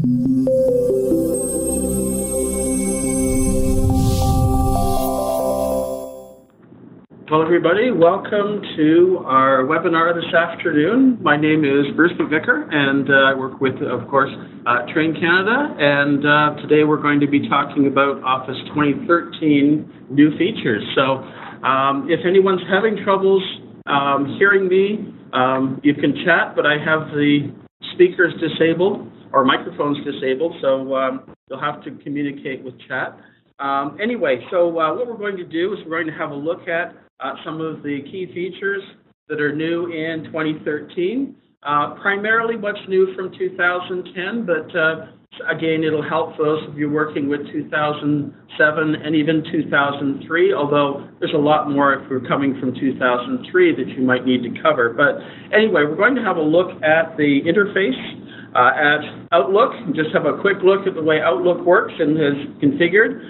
Well, everybody, welcome to our webinar this afternoon. My name is Bruce McVicker, and I work with, of course, Train Canada, and today we're going to be talking about Office 2013 new features. So if anyone's having troubles hearing me, you can chat, but I have the speakers disabled, or microphones disabled, so you'll have to communicate with chat. Anyway, so what we're going to do is we're going to have a look at some of the key features that are new in 2013. Primarily what's new from 2010, but again, it'll help those of you working with 2007 and even 2003, although there's a lot more if we're coming from 2003 that you might need to cover. But anyway, we're going to have a look at the interface at Outlook, just have a quick look at the way Outlook works and is configured,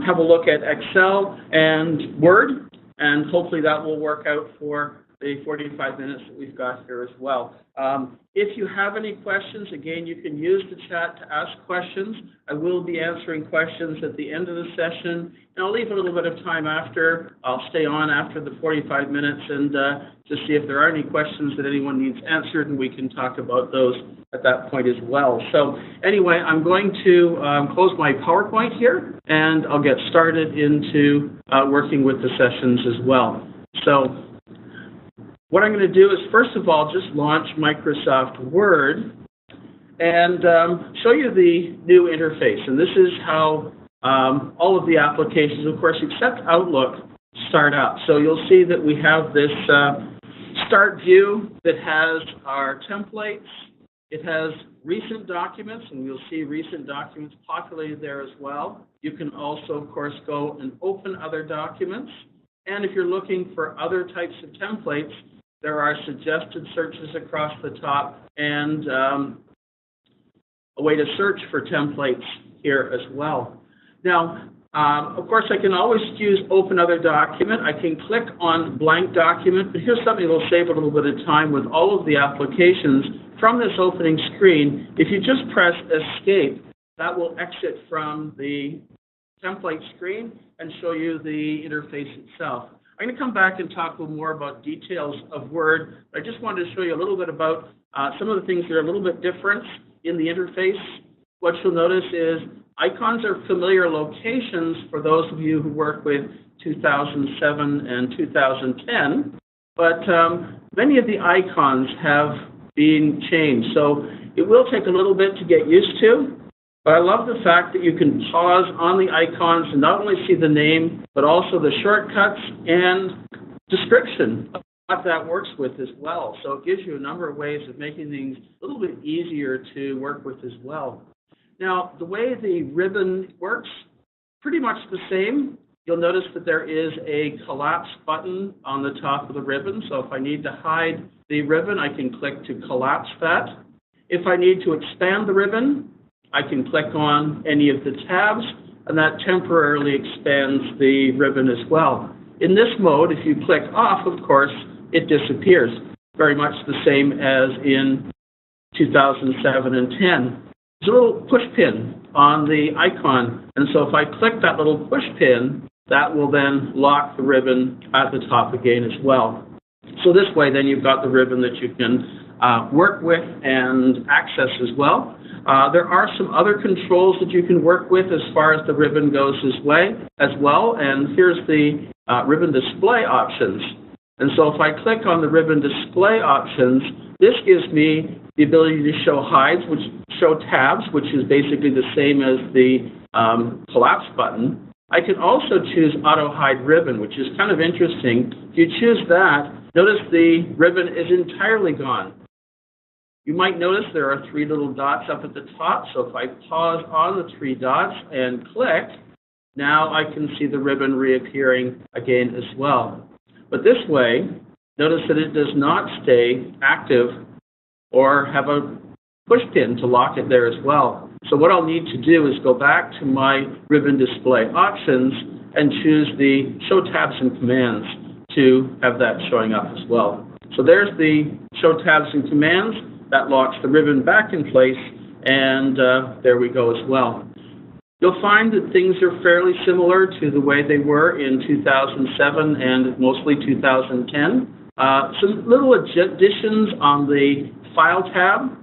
have a look at Excel and Word, and hopefully that will work out for the 45 minutes that we've got here as well. If you have any questions, again, you can use the chat to ask questions. I will be answering questions at the end of the session, and I'll leave a little bit of time after. I'll stay on after the 45 minutes and just see if there are any questions that anyone needs answered, and we can talk about those at that point as well. So anyway, I'm going to close my PowerPoint here, and I'll get started into working with the sessions as well. So what I'm going to do is, first of all, just launch Microsoft Word and show you the new interface. And this is how all of the applications, of course, except Outlook, start up. So you'll see that we have this start view that has our templates. It has recent documents, and you'll see recent documents populated there as well. You can also, of course, go and open other documents. And if you're looking for other types of templates, there are suggested searches across the top and a way to search for templates here as well. Now, of course, I can always use Open Other Document. I can click on Blank Document, but here's something that will save a little bit of time with all of the applications. From this opening screen, if you just press Escape, that will exit from the template screen and show you the interface itself. I'm going to come back and talk a little more about details of Word. I just wanted to show you a little bit about some of the things that are a little bit different in the interface. What you'll notice is icons are familiar locations for those of you who work with 2007 and 2010, but many of the icons have been changed. So it will take a little bit to get used to. But I love the fact that you can pause on the icons and not only see the name, but also the shortcuts and description of what that works with as well. So it gives you a number of ways of making things a little bit easier to work with as well. Now, the way the ribbon works, pretty much the same. You'll notice that there is a collapse button on the top of the ribbon. So if I need to hide the ribbon, I can click to collapse that. If I need to expand the ribbon, I can click on any of the tabs, and that temporarily expands the ribbon as well. In this mode, if you click off, of course, it disappears, very much the same as in 2007 and 10. There's a little push pin on the icon, and so if I click that little push pin, that will then lock the ribbon at the top again as well. So this way, then you've got the ribbon that you can work with and access as well. There are some other controls that you can work with as far as the ribbon goes as well, and here's the ribbon display options. And so if I click on the ribbon display options, this gives me the ability to show show tabs, which is basically the same as the collapse button. I can also choose auto hide ribbon, which is kind of interesting. If you choose that, notice the ribbon is entirely gone. You might notice there are three little dots up at the top, so if I pause on the three dots and click, now I can see the ribbon reappearing again as well. But this way, notice that it does not stay active or have a push pin to lock it there as well. So what I'll need to do is go back to my ribbon display options and choose the Show Tabs and Commands to have that showing up as well. So there's the Show Tabs and Commands. That locks the ribbon back in place, and there we go as well. You'll find that things are fairly similar to the way they were in 2007 and mostly 2010. Some little additions on the File tab.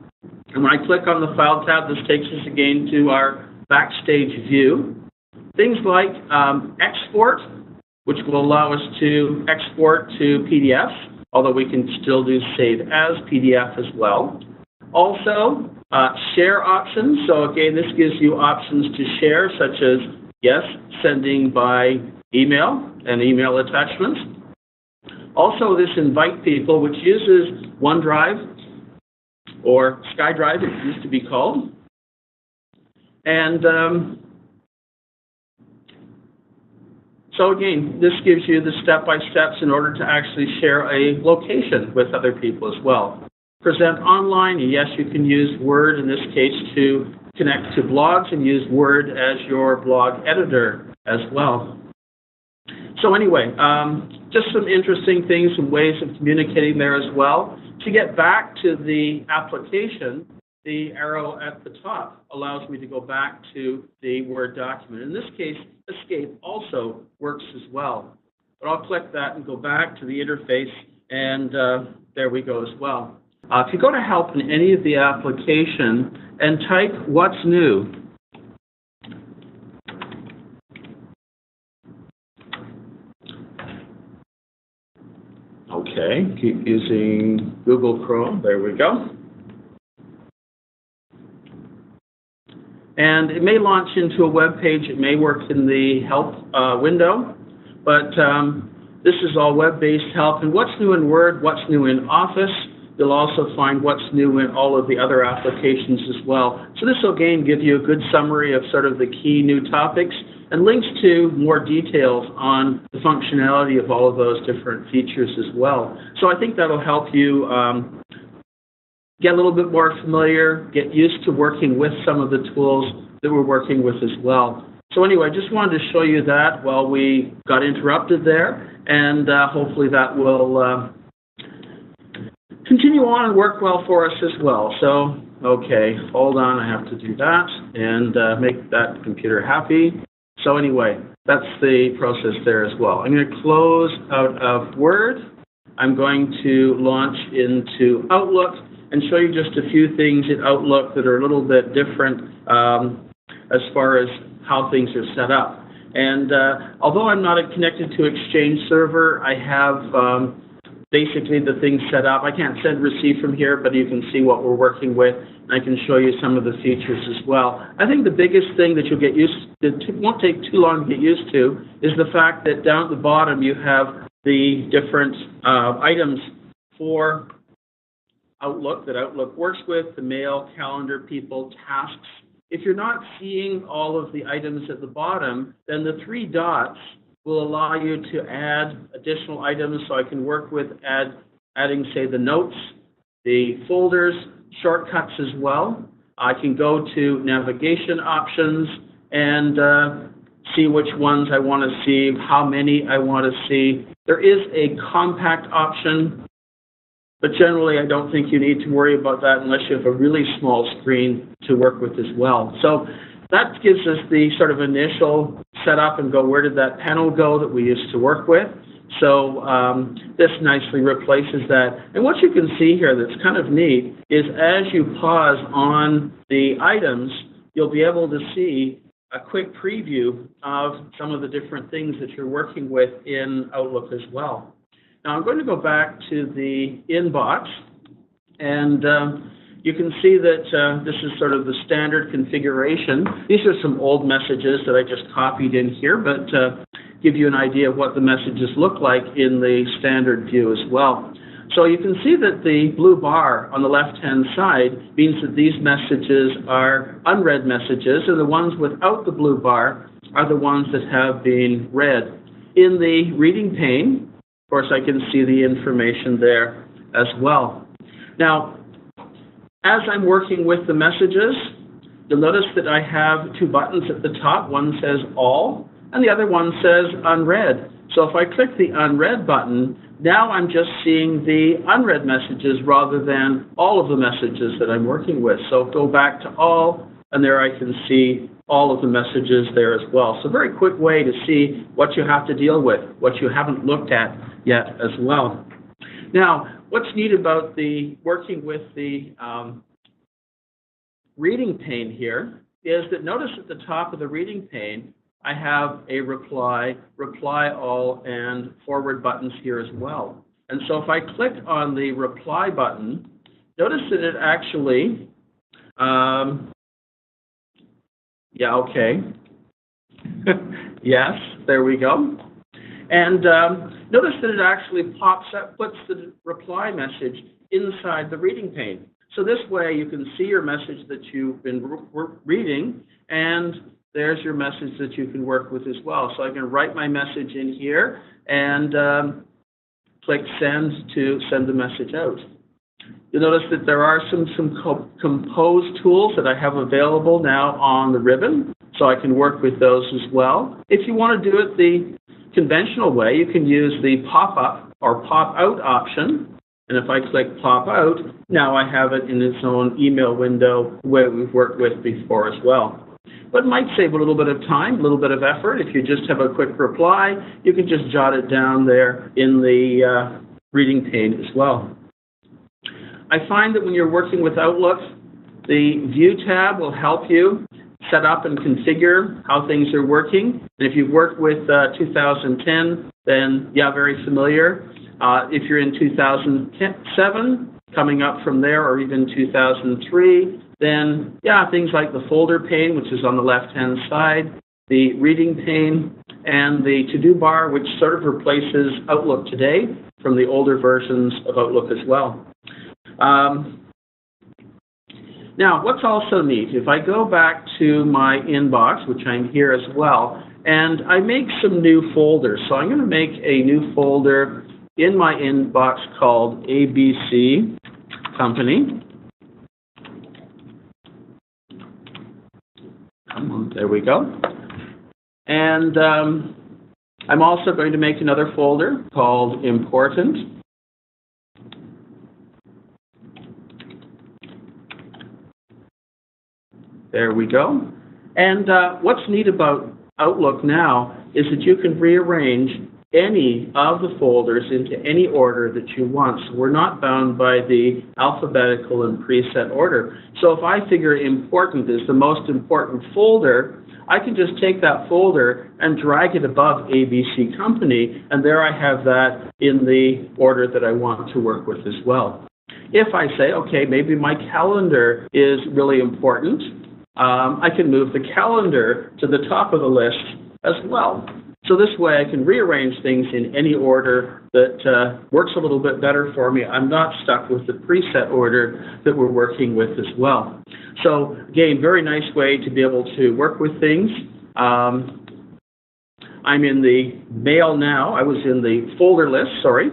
And when I click on the File tab, this takes us again to our Backstage view. Things like export, which will allow us to export to PDF, although we can still do save as PDF as well. Also, share options. So again, this gives you options to share, such as, yes, sending by email and email attachments. Also, this invite people, which uses OneDrive, or SkyDrive, it used to be called. And so again, this gives you the step-by-steps in order to actually share a location with other people as well. Present online, yes, you can use Word in this case to connect to blogs and use Word as your blog editor as well. So anyway, just some interesting things, some ways of communicating there as well. To get back to the application, the arrow at the top allows me to go back to the Word document. In this case, Escape also works as well. But I'll click that and go back to the interface, and there we go as well. If you go to Help in any of the application and type "What's new?" Okay, keep using Google Chrome. There we go. And it may launch into a web page. It may work in the Help window, but this is all web-based help. And what's new in Word, what's new in Office. You'll also find what's new in all of the other applications as well. So this will again give you a good summary of sort of the key new topics and links to more details on the functionality of all of those different features as well. So I think that'll help you get a little bit more familiar, get used to working with some of the tools that we're working with as well. So anyway, I just wanted to show you that while we got interrupted there, and hopefully that will continue on and work well for us as well. So, okay, hold on, I have to do that and make that computer happy. So anyway, that's the process there as well. I'm going to close out of Word. I'm going to launch into Outlook and show you just a few things in Outlook that are a little bit different as far as how things are set up. And although I'm not connected to Exchange server, I have basically the things set up. I can't send receive from here, but you can see what we're working with, and I can show you some of the features as well. I think the biggest thing that you'll get used to, it won't take too long to get used to, is the fact that down at the bottom you have the different items for Outlook that Outlook works with, the mail, calendar, people, tasks. If you're not seeing all of the items at the bottom, then the three dots will allow you to add additional items, so I can work with adding, say, the notes, the folders, shortcuts as well. I can go to navigation options and see which ones I want to see, how many I want to see. There is a compact option, but generally I don't think you need to worry about that unless you have a really small screen to work with as well. So that gives us the sort of initial setup and go, where did that panel go that we used to work with? So this nicely replaces that. And what you can see here that's kind of neat is as you pause on the items, you'll be able to see a quick preview of some of the different things that you're working with in Outlook as well. Now I'm going to go back to the inbox, and you can see that this is sort of the standard configuration. These are some old messages that I just copied in here, but give you an idea of what the messages look like in the standard view as well. So you can see that the blue bar on the left-hand side means that these messages are unread messages, and the ones without the blue bar are the ones that have been read. In the reading pane, of course, I can see the information there as well. Now, as I'm working with the messages, you'll notice that I have two buttons at the top. One says All, and the other one says Unread. So if I click the unread button, now I'm just seeing the unread messages rather than all of the messages that I'm working with. So go back to all, and there I can see all of the messages there as well. So a very quick way to see what you have to deal with, what you haven't looked at yet as well. Now, what's neat about the working with the reading pane here is that notice at the top of the reading pane, I have a reply all, and forward buttons here as well. And so if I click on the reply button, notice that it actually, yeah, okay. Yes, there we go. And notice that it actually pops up, puts the reply message inside the reading pane. So this way you can see your message that you've been reading, and there's your message that you can work with as well. So I can write my message in here and click send to send the message out. You'll notice that there are some compose tools that I have available now on the ribbon, so I can work with those as well. If you want to do it the conventional way, you can use the pop-up or pop-out option. And if I click pop-out, now I have it in its own email window where we've worked with before as well. But it might save a little bit of time, a little bit of effort. If you just have a quick reply, you can just jot it down there in the reading pane as well. I find that when you're working with Outlook, the View tab will help you set up and configure how things are working. And if you've worked with 2010, then yeah, very familiar. If you're in 2007, coming up from there, or even 2003, then yeah, things like the folder pane, which is on the left-hand side, the reading pane, and the to-do bar, which sort of replaces Outlook today from the older versions of Outlook as well. Now, what's also neat, if I go back to my inbox, which I'm here as well, and I make some new folders. So I'm going to make a new folder in my inbox called ABC Company. There we go. And I'm also going to make another folder called Important. There we go. And what's neat about Outlook now is that you can rearrange any of the folders into any order that you want. So we're not bound by the alphabetical and preset order. So if I figure important is the most important folder, I can just take that folder and drag it above ABC Company, and there I have that in the order that I want to work with as well. If I say, okay, maybe my calendar is really important, I can move the calendar to the top of the list as well. So this way I can rearrange things in any order that works a little bit better for me. I'm not stuck with the preset order that we're working with as well. So again, very nice way to be able to work with things. I'm in the mail now. I was in the folder list, sorry.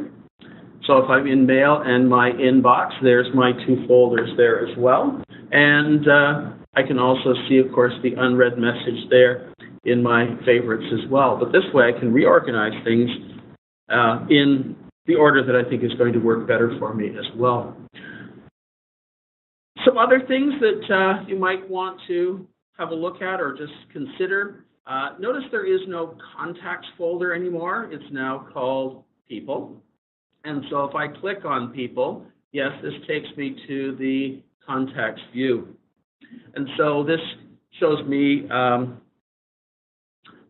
So if I'm in mail and my inbox, there's my two folders there as well. And I can also see, of course, the unread message there in my favorites as well. But this way I can reorganize things in the order that I think is going to work better for me as well. Some other things that you might want to have a look at or just consider. Notice there is no contacts folder anymore. It's now called People. And so if I click on People, yes, this takes me to the contacts view. And so this shows me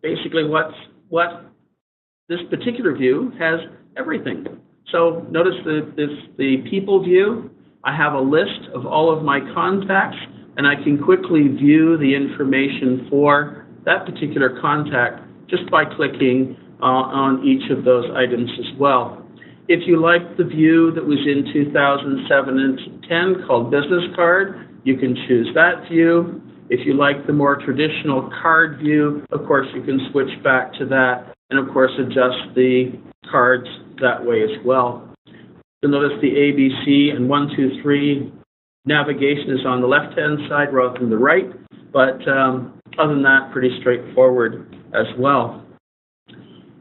basically what this particular view has everything. So notice the People view. I have a list of all of my contacts, and I can quickly view the information for that particular contact just by clicking on each of those items as well. If you like the view that was in 2007 and 10 called Business Card, you can choose that view. If you like the more traditional card view, of course, you can switch back to that and, of course, adjust the cards that way as well. You'll notice the ABC and 1, 2, 3 navigation is on the left-hand side rather than the right, but other than that, pretty straightforward as well.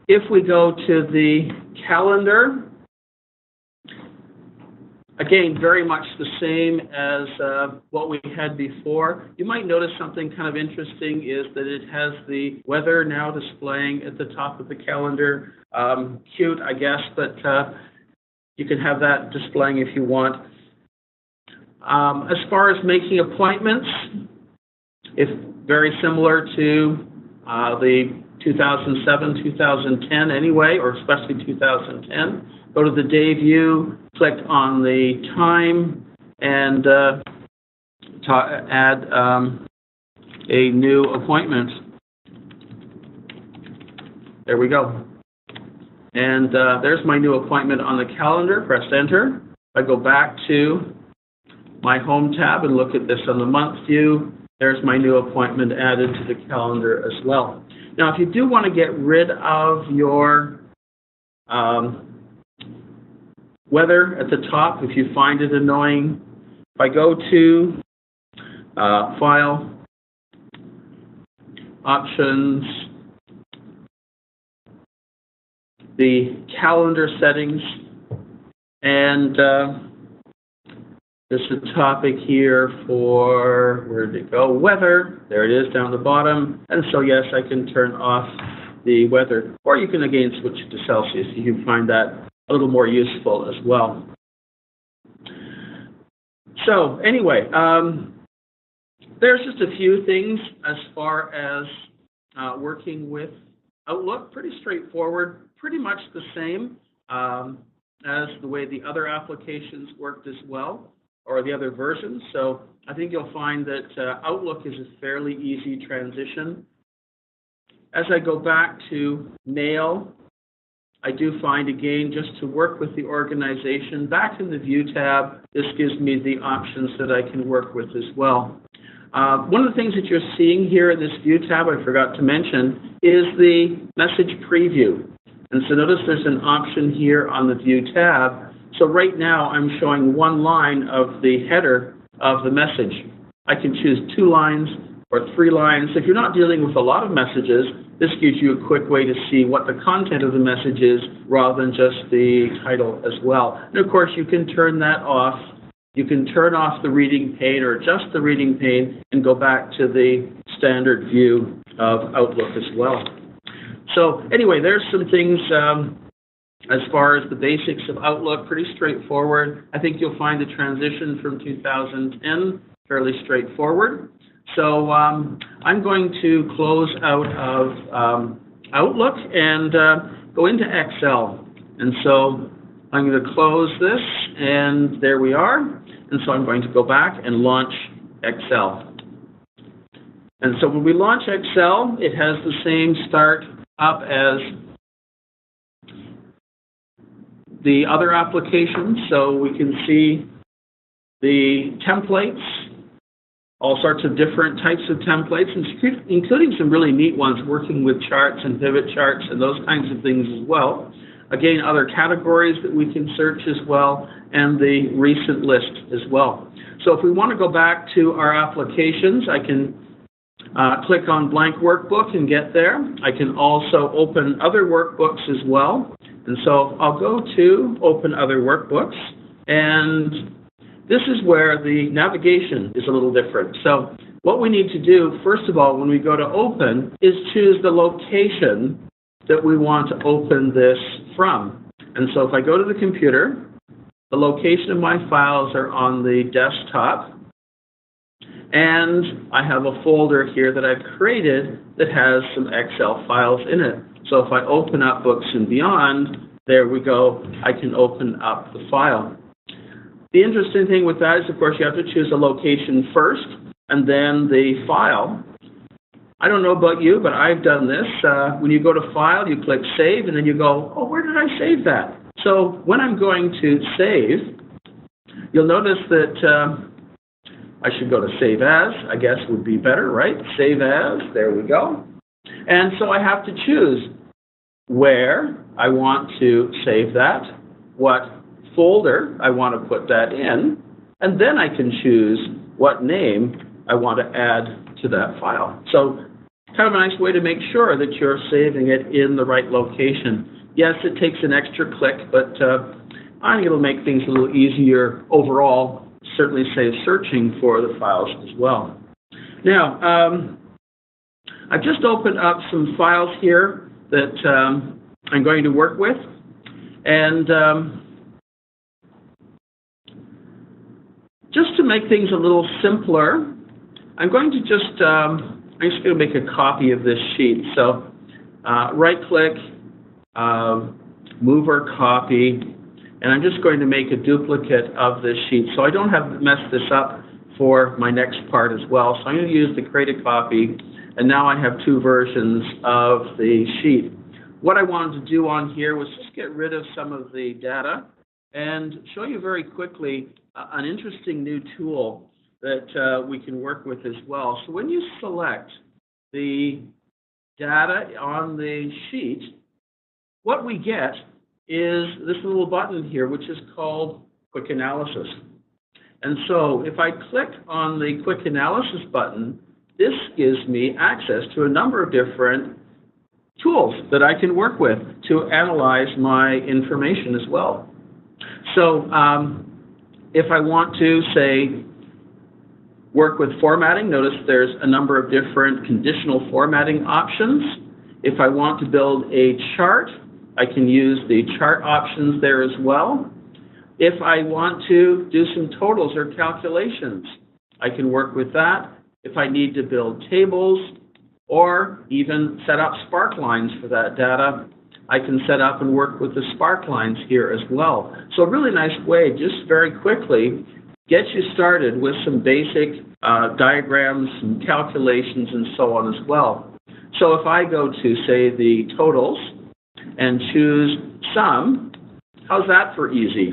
If we go to the calendar, again, very much the same as what we had before. You might notice something kind of interesting is that it has the weather now displaying at the top of the calendar. Cute, I guess, but you can have that displaying if you want. As far as making appointments, it's very similar to the 2007, 2010 anyway, or especially 2010. Go to the day view, click on the time, and add a new appointment. There we go. And there's my new appointment on the calendar. Press enter. I go back to my home tab and look at this on the month view. There's my new appointment added to the calendar as well. Now, if you do want to get rid of your weather at the top, if you find it annoying, if I go to File, Options, the calendar settings, and there's a topic here for, where did it go? Weather. There it is down the bottom. And so, yes, I can turn off the weather. Or you can, again, switch it to Celsius. You can find that a little more useful as well. So, anyway, there's just a few things as far as working with Outlook. Pretty straightforward. Pretty much the same as the way the other applications worked as well, or the other versions. So I think you'll find that Outlook is a fairly easy transition. As I go back to Mail, I do find, again, just to work with the organization, back in the View tab, this gives me the options that I can work with as well. One of the things that you're seeing here in this View tab, I forgot to mention, is the message preview. And so notice there's an option here on the View tab. So right now I'm showing one line of the header of the message. I can choose 2 lines or 3 lines. If you're not dealing with a lot of messages, this gives you a quick way to see what the content of the message is rather than just the title as well. And of course you can turn that off. You can turn off the reading pane or adjust the reading pane and go back to the standard view of Outlook as well. So anyway, there's some things as far as the basics of Outlook, pretty straightforward. I think you'll find the transition from 2010 fairly straightforward. So I'm going to close out of Outlook and go into Excel. And so I'm going to close this, and there we are. And so I'm going to go back and launch Excel. And so when we launch Excel, it has the same start up as the other applications. So we can see the templates, all sorts of different types of templates, including some really neat ones working with charts and pivot charts and those kinds of things as well. Again, other categories that we can search as well, and the recent list as well. So if we want to go back to our applications, I can click on blank workbook and get there. I can also open other workbooks as well. And so I'll go to open other workbooks, and this is where the navigation is a little different. So what we need to do, first of all, when we go to open, is choose the location that we want to open this from. And so if I go to the computer, the location of my files are on the desktop, and I have a folder here that I've created that has some Excel files in it. So if I open up Books and Beyond, there we go, I can open up the file. The interesting thing with that is, of course, you have to choose a location first, and then the file. I don't know about you, but I've done this. When you go to File, you click Save, and then you go, oh, where did I save that? So when I'm going to save, you'll notice that I should go to Save As, I guess would be better, right? Save As, there we go. And so I have to choose where I want to save that, what folder I want to put that in, and then I can choose what name I want to add to that file. So kind of a nice way to make sure that you're saving it in the right location. Yes, it takes an extra click, but I think it'll make things a little easier overall. Certainly save searching for the files as well. Now, I've just opened up some files here that I'm going to work with, and just to make things a little simpler, I'm going to I'm just going to make a copy of this sheet. So right-click, move or copy, and I'm just going to make a duplicate of this sheet so I don't have to mess this up for my next part as well. So I'm going to use the create a copy, and now I have two versions of the sheet. What I wanted to do on here was just get rid of some of the data and show you very quickly an interesting new tool that we can work with as well. So when you select the data on the sheet, what we get is this little button here, which is called Quick Analysis. And so if I click on the Quick Analysis button, this gives me access to a number of different tools that I can work with to analyze my information as well. So if I want to, say, work with formatting, notice there's a number of different conditional formatting options. If I want to build a chart, I can use the chart options there as well. If I want to do some totals or calculations, I can work with that. If I need to build tables or even set up spark lines for that data, I can set up and work with the spark lines here as well. So a really nice way, just very quickly, get you started with some basic diagrams and calculations and so on as well. So if I go to, say, the totals and choose sum, how's that for easy?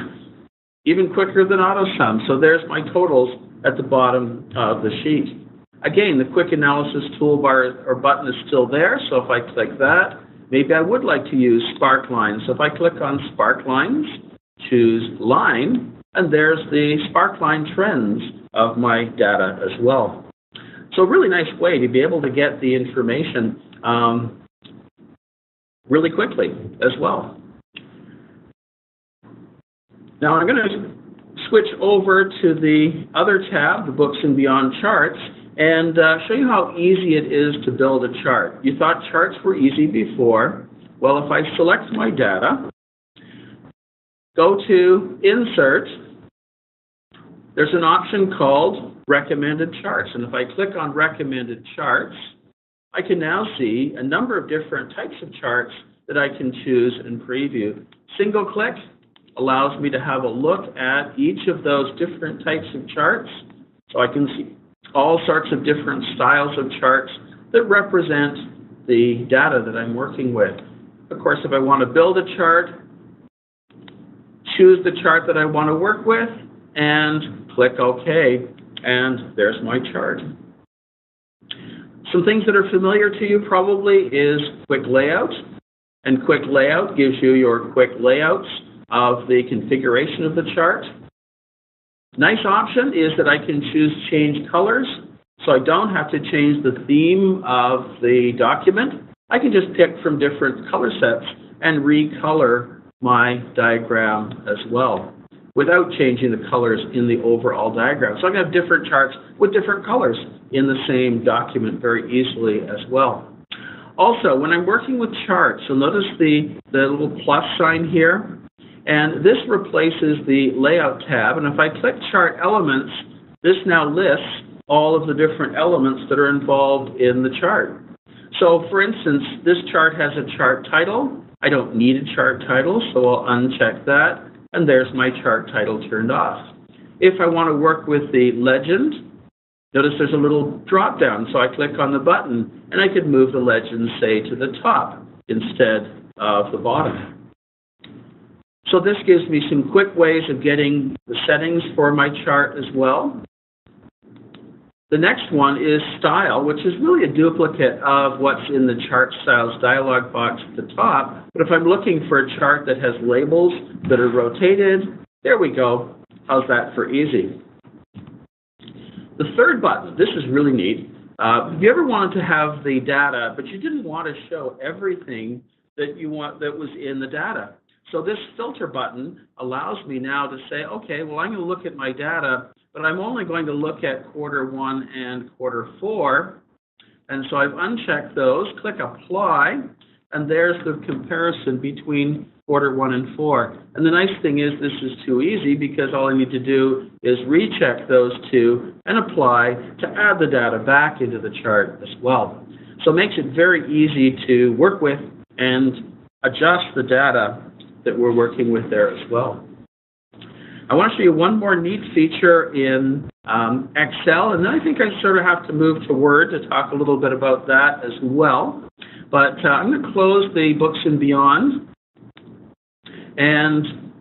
Even quicker than auto sum. So there's my totals at the bottom of the sheet. Again, the quick analysis toolbar or button is still there, so if I click that, maybe I would like to use spark lines. So if I click on spark lines, choose line, and there's the spark line trends of my data as well. So a really nice way to be able to get the information really quickly as well. Now I'm going to switch over to the other tab, the Books and Beyond Charts, and show you how easy it is to build a chart. You thought charts were easy before. Well, if I select my data, go to Insert, there's an option called Recommended Charts. And if I click on Recommended Charts, I can now see a number of different types of charts that I can choose and preview. Single click allows me to have a look at each of those different types of charts, so I can see all sorts of different styles of charts that represent the data that I'm working with. Of course, if I want to build a chart, choose the chart that I want to work with, and click OK, and there's my chart. Some things that are familiar to you probably is Quick Layout, and Quick Layout gives you your quick layouts of the configuration of the chart. Nice option is that I can choose change colors, so I don't have to change the theme of the document. I can just pick from different color sets and recolor my diagram as well without changing the colors in the overall diagram. So I can have different charts with different colors in the same document very easily as well. Also, when I'm working with charts, you'll notice the little plus sign here. And this replaces the Layout tab. And if I click Chart Elements, this now lists all of the different elements that are involved in the chart. So, for instance, this chart has a chart title. I don't need a chart title, so I'll uncheck that. And there's my chart title turned off. If I want to work with the legend, notice there's a little drop down. So I click on the button, and I could move the legend, say, to the top instead of the bottom. So this gives me some quick ways of getting the settings for my chart as well. The next one is Style, which is really a duplicate of what's in the Chart Styles dialog box at the top. But if I'm looking for a chart that has labels that are rotated, there we go. How's that for easy? The third button, this is really neat. If you ever wanted to have the data, but you didn't want to show everything that was in the data. So this filter button allows me now to say, okay, well, I'm going to look at my data, but I'm only going to look at Q1 and Q4. And so I've unchecked those, click Apply, and there's the comparison between Q1 and 4. And the nice thing is this is too easy because all I need to do is recheck those two and apply to add the data back into the chart as well. So it makes it very easy to work with and adjust the data that we're working with there as well. I want to show you one more neat feature in Excel, and then I think I sort of have to move to Word to talk a little bit about that as well. But I'm going to close the Books and Beyond. And,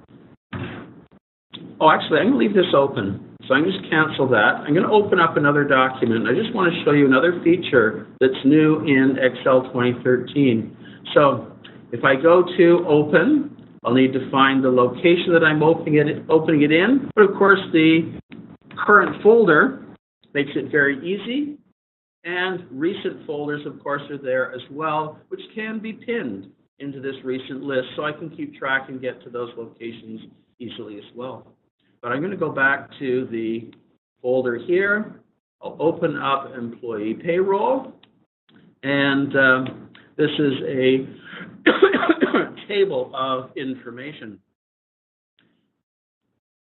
oh, actually, I'm going to leave this open. So I'm going to just cancel that. I'm going to open up another document. I just want to show you another feature that's new in Excel 2013. So if I go to Open, I'll need to find the location that I'm opening it in. But of course, the current folder makes it very easy. And recent folders, of course, are there as well, which can be pinned into this recent list, so I can keep track and get to those locations easily as well. But I'm going to go back to the folder here. I'll open up Employee Payroll. And this is a table of information.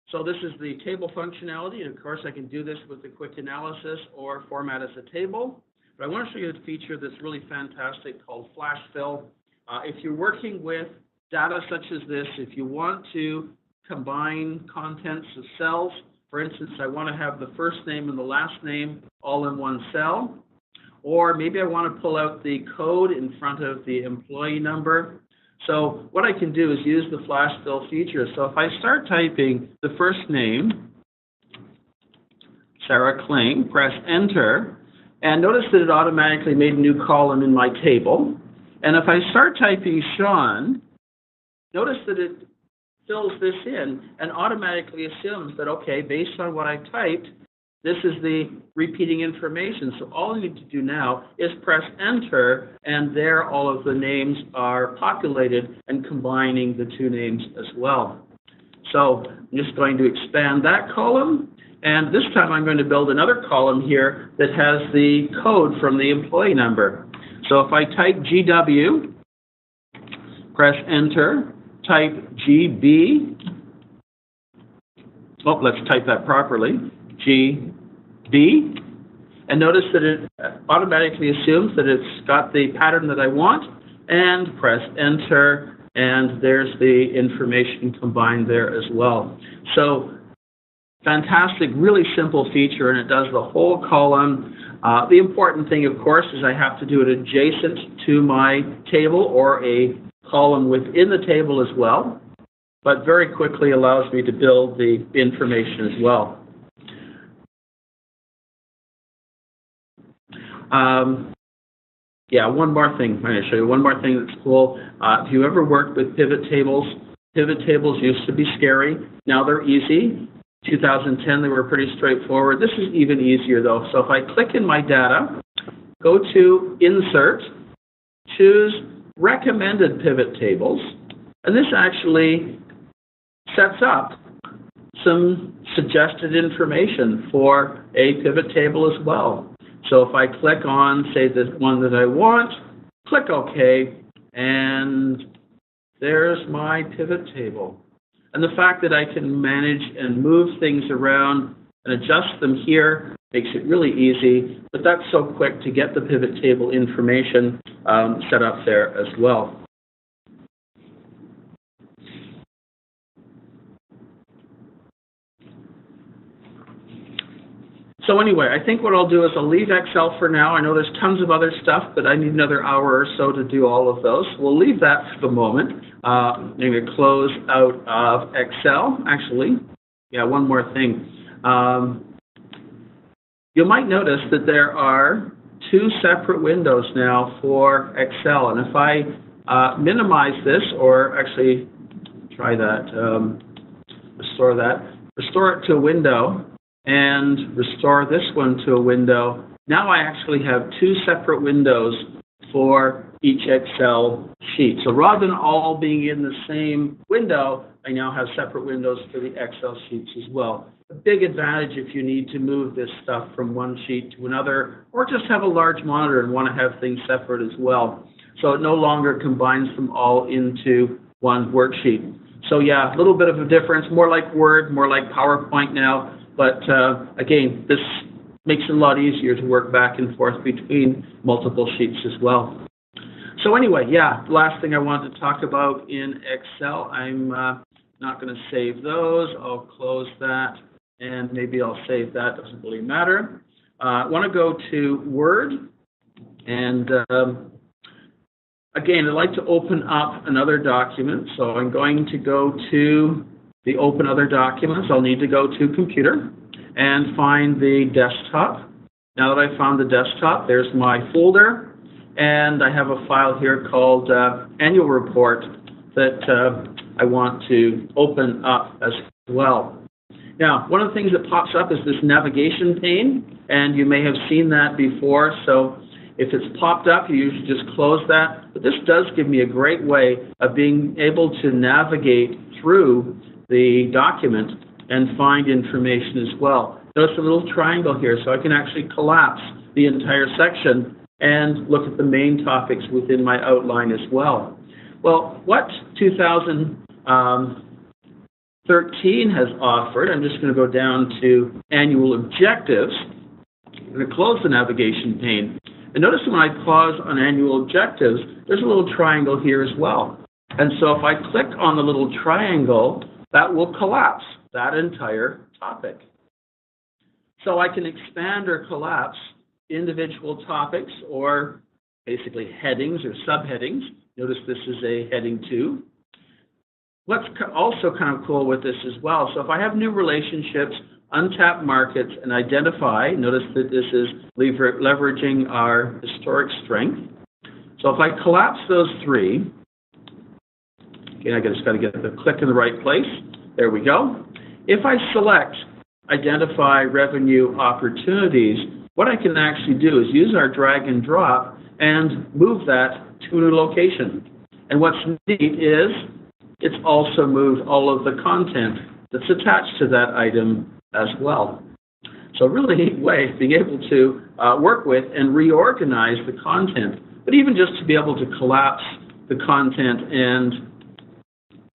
So this is the table functionality, and of course I can do this with a quick analysis or format as a table. But I want to show you a feature that's really fantastic called Flash Fill. If you're working with data such as this, if you want to combine contents of cells, for instance, I want to have the first name and the last name all in one cell, or maybe I want to pull out the code in front of the employee number. So what I can do is use the Flash Fill feature. So if I start typing the first name, Sarah Kling, press Enter, and notice that it automatically made a new column in my table. And if I start typing Sean, notice that it fills this in and automatically assumes that, okay, based on what I typed, this is the repeating information. So all I need to do now is press Enter, and there all of the names are populated and combining the two names as well. So I'm just going to expand that column, and this time I'm going to build another column here that has the code from the employee number. So if I type GW, press Enter, type GB, oh, let's type that properly, GB, and notice that it automatically assumes that it's got the pattern that I want, and press Enter, and there's the information combined there as well. So fantastic, really simple feature, and it does the whole column. The important thing, of course, is I have to do it adjacent to my table or a column within the table as well, but very quickly allows me to build the information as well. Yeah, one more thing. I'm going to show you one more thing that's cool. If you ever worked with pivot tables used to be scary. Now they're easy. 2010, they were pretty straightforward. This is even easier, though. So if I click in my data, go to Insert, choose Recommended Pivot Tables, and this actually sets up some suggested information for a pivot table as well. So if I click on, say, the one that I want, click OK, and there's my pivot table. And the fact that I can manage and move things around and adjust them here makes it really easy, but that's so quick to get the pivot table information set up there as well. So anyway, I think what I'll do is I'll leave Excel for now. I know there's tons of other stuff, but I need another hour or so to do all of those. We'll leave that for the moment. I'm going to close out of Excel. Actually, yeah, one more thing. You might notice that there are two separate windows now for Excel. And if I minimize this, or actually try that, restore it to a window, and restore this one to a window, now I actually have two separate windows for each Excel sheet. So rather than all being in the same window, I now have separate windows for the Excel sheets as well. A big advantage if you need to move this stuff from one sheet to another, or just have a large monitor and want to have things separate as well. So it no longer combines them all into one worksheet. So yeah, a little bit of a difference, more like Word, more like PowerPoint now, but again, this makes it a lot easier to work back and forth between multiple sheets as well. So anyway, yeah, the last thing I wanted to talk about in Excel, I'm not going to save those. I'll close that, and maybe I'll save that. Doesn't really matter. I want to go to Word, and again, I'd like to open up another document. So I'm going to go to the Open Other Documents. I'll need to go to Computer and find the desktop. Now that I've found the desktop, there's my folder, and I have a file here called Annual Report that I want to open up as well. Now, one of the things that pops up is this navigation pane, and you may have seen that before, so if it's popped up, you usually just close that, but this does give me a great way of being able to navigate through the document and find information as well. Notice a little triangle here, so I can actually collapse the entire section and look at the main topics within my outline as well. Well, what 2013 has offered, I'm just going to go down to Annual Objectives. I'm going to close the navigation pane. And notice when I pause on Annual Objectives, there's a little triangle here as well. And so if I click on the little triangle, that will collapse that entire topic. So I can expand or collapse individual topics, or basically headings or subheadings. Notice this is a heading 2. What's also kind of cool with this as well, so if I have new relationships, untapped markets, and identify, notice that this is leveraging our historic strength. So if I collapse those three, again, I just got to get the click in the right place. There we go. If I select Identify Revenue Opportunities, what I can actually do is use our drag and drop and move that to a new location. And what's neat is it's also moved all of the content that's attached to that item as well. So a really neat way of being able to work with and reorganize the content, but even just to be able to collapse the content and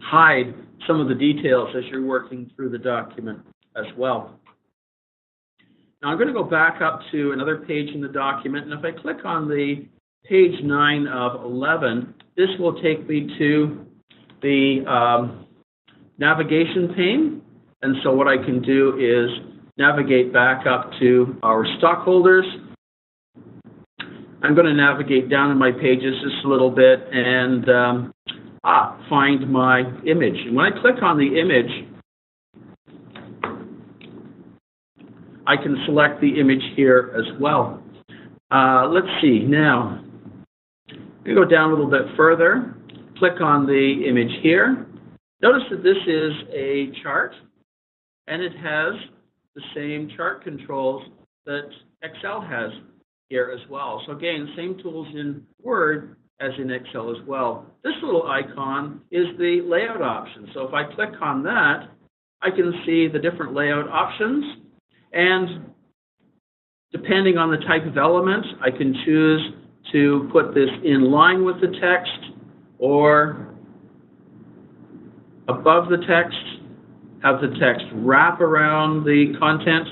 hide some of the details as you're working through the document as well. Now I'm going to go back up to another page in the document, and if I click on the page 9 of 11, this will take me to the navigation pane. And so what I can do is navigate back up to our stockholders. I'm going to navigate down in my pages just a little bit and find my image. And when I click on the image, I can select the image here as well. Let's see, now, I'm going to go down a little bit further, click on the image here. Notice that this is a chart, and it has the same chart controls that Excel has here as well. So again, same tools in Word as in Excel as well. This little icon is the layout option. So if I click on that, I can see the different layout options, and depending on the type of element, I can choose to put this in line with the text or above the text, have the text wrap around the content,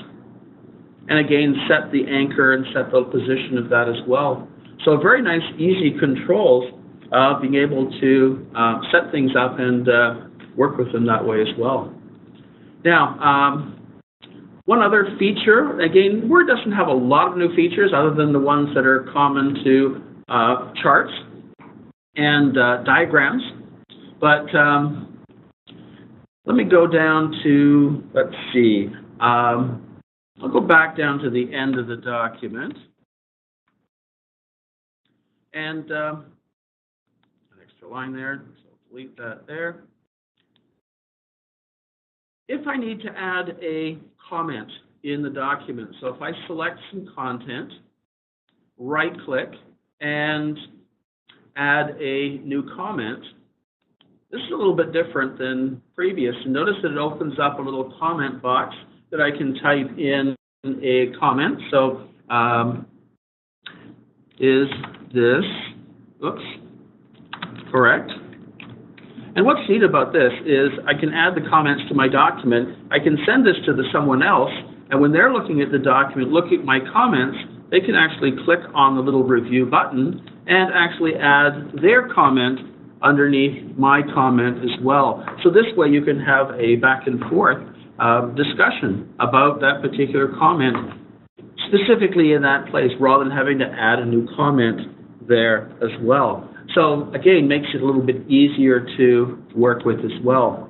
and again, set the anchor and set the position of that as well. So very nice, easy controls of being able to set things up and work with them that way as well. Now, one other feature, again, Word doesn't have a lot of new features other than the ones that are common to charts and diagrams, but let me go down to, let's see, I'll go back down to the end of the document. And an extra line there, so I'll delete that there. If I need to add a comment in the document, so if I select some content right-click and add a new comment. This is a little bit different than previous. And notice that it opens up a little comment box that I can type in a comment. So, is this, oops, correct? And what's neat about this is I can add the comments to my document. I can send this to someone else, and when they're looking at the document, looking at my comments, they can actually click on the little review button and actually add their comment underneath my comment as well. So this way you can have a back and forth discussion about that particular comment specifically in that place rather than having to add a new comment there as well. So again, makes it a little bit easier to work with as well.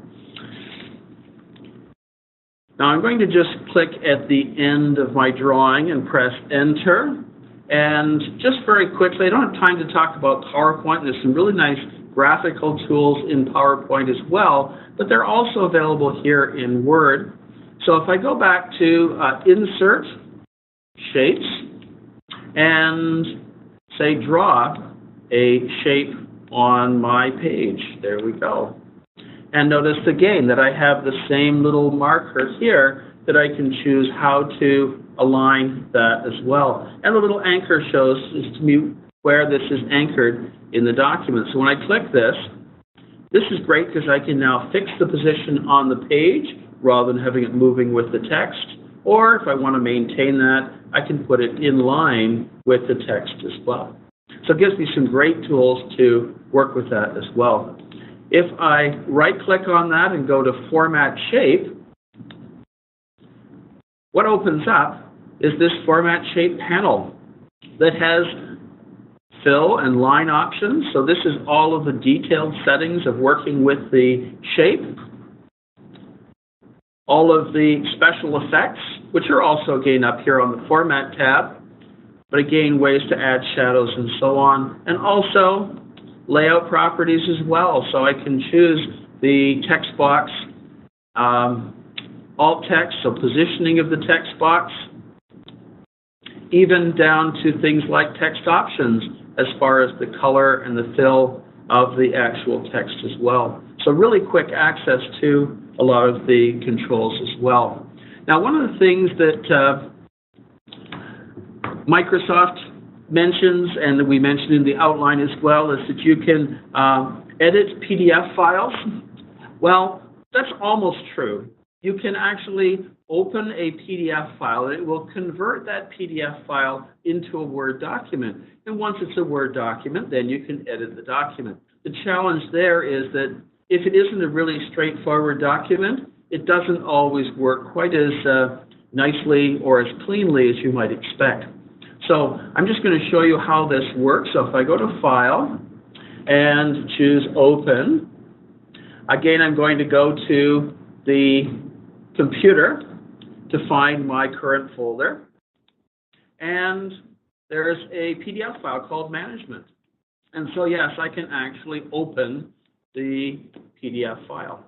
Now I'm going to just click at the end of my drawing and press enter. And just very quickly, I don't have time to talk about PowerPoint. There's some really nice graphical tools in PowerPoint as well, but they're also available here in Word. So if I go back to Insert, Shapes, and say draw a shape on my page. There we go. And notice again that I have the same little marker here that I can choose how to align that as well. And the little anchor shows to me where this is anchored in the document. So when I click this, this is great because I can now fix the position on the page rather than having it moving with the text. Or if I want to maintain that, I can put it in line with the text as well. So it gives me some great tools to work with that as well. If I right-click on that and go to Format Shape, what opens up is this Format Shape panel that has fill and line options. So this is all of the detailed settings of working with the shape. All of the special effects, which are also again up here on the Format tab, but again, ways to add shadows and so on. And also layout properties as well. So I can choose the text box, alt text, so positioning of the text box, even down to things like text options as far as the color and the fill of the actual text as well. So really quick access to a lot of the controls as well. Now, one of the things that Microsoft mentions, and that we mentioned in the outline as well, is that you can edit PDF files. Well, that's almost true. You can actually open a PDF file, and it will convert that PDF file into a Word document. And once it's a Word document, then you can edit the document. The challenge there is that if it isn't a really straightforward document, it doesn't always work quite as nicely or as cleanly as you might expect. So I'm just going to show you how this works. So if I go to File and choose Open, again, I'm going to go to the computer to find my current folder. And there's a PDF file called Management. And so, yes, I can actually open the PDF file.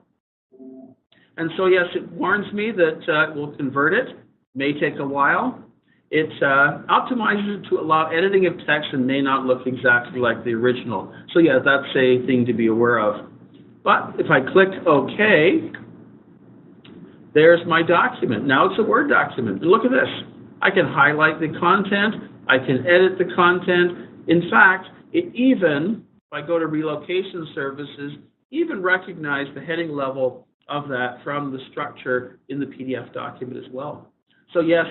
And so, yes, it warns me that it will convert it. May take a while. It optimizes it to allow editing of text and may not look exactly like the original. So, yeah, that's a thing to be aware of. But if I click OK, there's my document. Now it's a Word document. And look at this. I can highlight the content. I can edit the content. In fact, it even, if I go to Relocation Services, even recognize the heading level of that from the structure in the PDF document as well. So yes,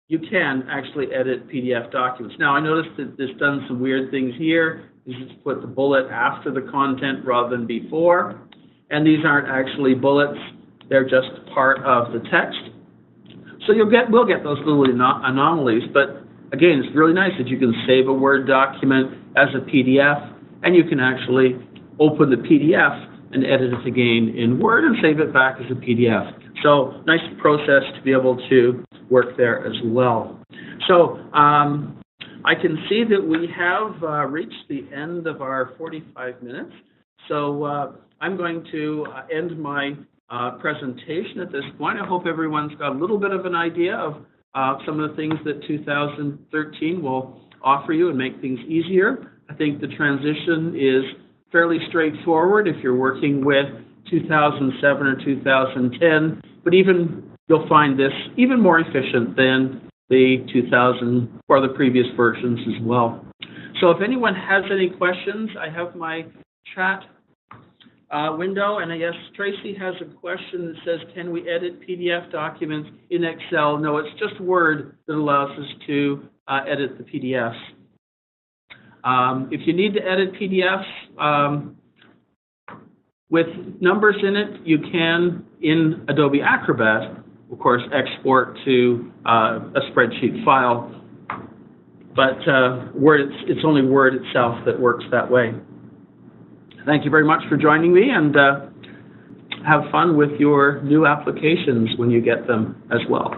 you can actually edit PDF documents. Now, I noticed that it's done some weird things here. This is put the bullet after the content rather than before. And these aren't actually bullets. They're just part of the text. So we'll get those little anomalies. But again, it's really nice that you can save a Word document as a PDF, and you can actually open the PDF and edit it again in Word and save it back as a PDF. So nice process to be able to work there as well. So I can see that we have reached the end of our 45 minutes. So I'm going to end my presentation at this point. I hope everyone's got a little bit of an idea of some of the things that 2013 will offer you and make things easier. I think the transition is fairly straightforward if you're working with 2007 or 2010, but you'll find this even more efficient than the 2000 or the previous versions as well. So if anyone has any questions, I have my chat window, and I guess Tracy has a question that says, can we edit PDF documents in Excel? No, it's just Word that allows us to edit the PDFs. If you need to edit PDFs with numbers in it, you can, in Adobe Acrobat, of course, export to a spreadsheet file. But it's only Word itself that works that way. Thank you very much for joining me, and have fun with your new applications when you get them as well.